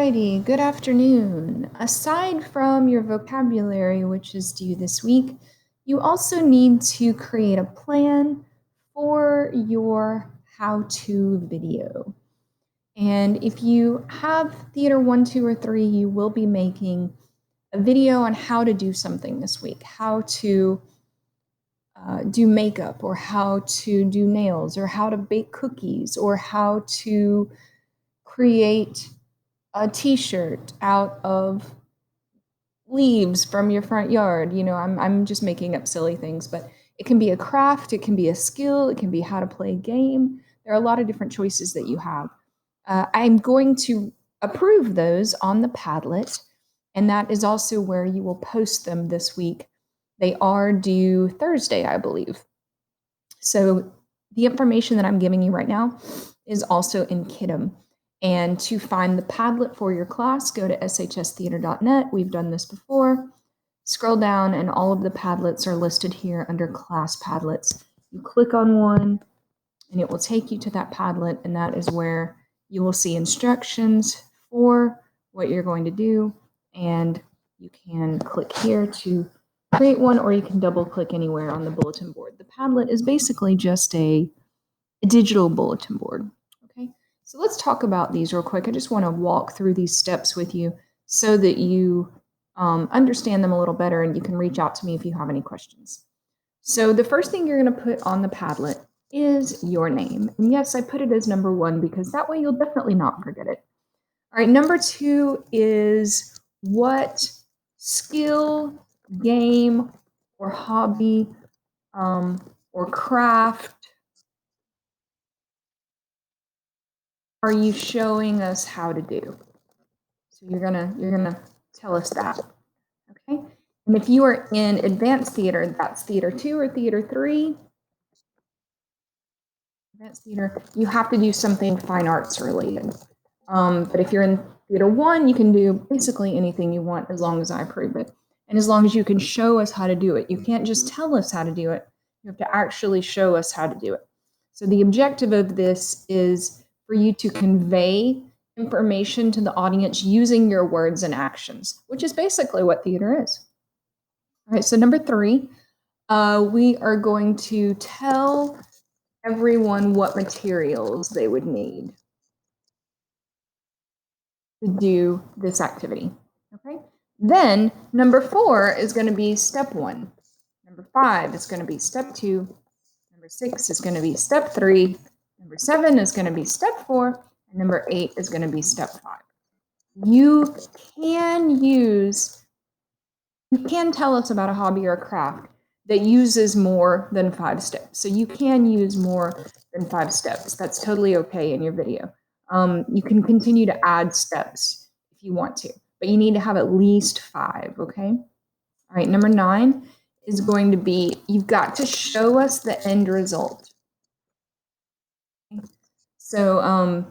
Alrighty, good afternoon. Aside from your vocabulary, which is due this week, you also need to create a plan for your how-to video. And if you have Theater 1, 2, or 3, you will be making a video on how to do something this week, how to do makeup, or how to do nails, or how to bake cookies, or how to create a t-shirt out of leaves from your front yard. You know, I'm just making up silly things, but it can be a craft, it can be a skill, it can be how to play a game. There are a lot of different choices that you have. I'm going to approve those on the Padlet, and that is also where you will post them this week. They are due Thursday, I believe. So the information that I'm giving you right now is also in Kiddom. And to find the Padlet for your class, go to shstheater.net. We've done this before. Scroll down, and all of the Padlets are listed here under Class Padlets. You click on one, and it will take you to that Padlet, and that is where you will see instructions for what you're going to do. And you can click here to create one, or you can double click anywhere on the bulletin board. The Padlet is basically just a digital bulletin board. Okay, so let's talk about these real quick. I just want to walk through these steps with you so that you understand them a little better, and you can reach out to me if you have any questions. So the first thing you're going to put on the Padlet is your name. And yes, I put it as number 1 because that way you'll definitely not forget it. All right, number 2 is what skill, game, or hobby, or craft are you showing us how to do? So you're gonna tell us that, okay? And if you are in advanced theater, that's Theater 2 or Theater 3. Advanced theater, you have to do something fine arts related. But if you're in Theater 1, you can do basically anything you want as long as I approve it. And as long as you can show us how to do it. You can't just tell us how to do it. You have to actually show us how to do it. So the objective of this is for you to convey information to the audience using your words and actions, which is basically what theater is. All right, so number 3, we are going to tell everyone what materials they would need to do this activity. Okay. Then number 4 is going to be step 1. Number 5 is going to be step 2. Number 6 is going to be step 3. Number 7 is going to be step 4. And number 8 is going to be step 5. You can tell us about a hobby or a craft that uses more than 5 steps. So you can use more than 5 steps. That's totally okay in your video. You can continue to add steps if you want to, but you need to have at least 5, okay? All right, number 9 is going to be, you've got to show us the end result. Okay? So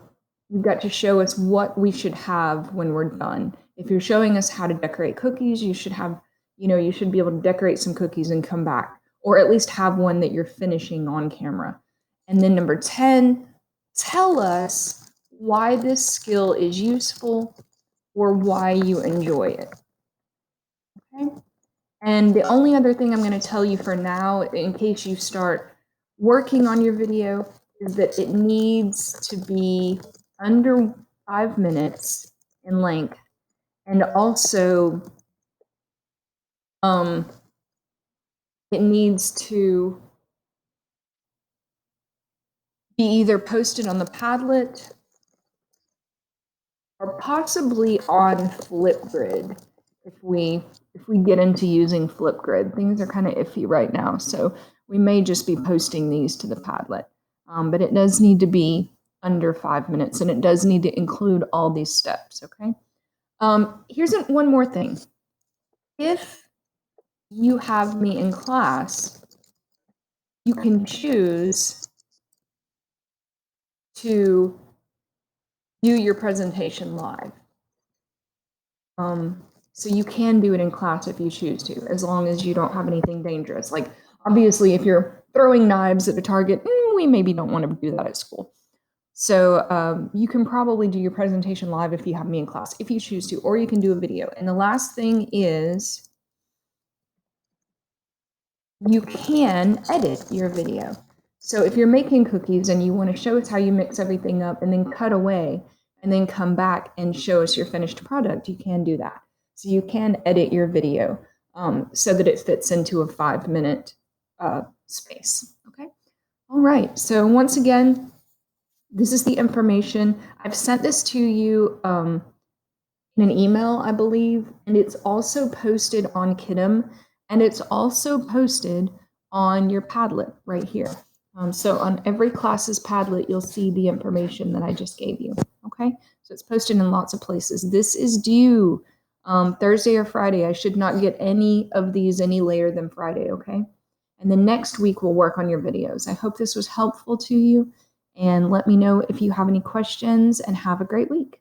you've got to show us what we should have when we're done. If you're showing us how to decorate cookies, you should have, you should be able to decorate some cookies and come back, or at least have one that you're finishing on camera. And then number 10, tell us why this skill is useful or why you enjoy it. Okay? And the only other thing I'm going to tell you for now, in case you start working on your video, is that it needs to be under 5 minutes in length. And also, it needs to be either posted on the Padlet or possibly on Flipgrid. If we get into using Flipgrid, things are kind of iffy right now, so we may just be posting these to the Padlet. But it does need to be under 5 minutes, and it does need to include all these steps, okay? Here's one more thing. If you have me in class, you can choose to do your presentation live. So you can do it in class if you choose to, as long as you don't have anything dangerous. Like, obviously, if you're throwing knives at a target, we maybe don't want to do that at school. So you can probably do your presentation live if you have me in class, if you choose to, or you can do a video. And the last thing is you can edit your video. So if you're making cookies and you want to show us how you mix everything up and then cut away and then come back and show us your finished product, you can do that. So you can edit your video so that it fits into a 5-minute space. Okay. All right. So once again, this is the information. I've sent this to you in an email, I believe, and it's also posted on Kidem, and it's also posted on your Padlet right here. So on every class's Padlet, you'll see the information that I just gave you. Okay, so it's posted in lots of places. This is due Thursday or Friday. I should not get any of these any later than Friday. Okay, and then next week we'll work on your videos. I hope this was helpful to you, and let me know if you have any questions, and have a great week.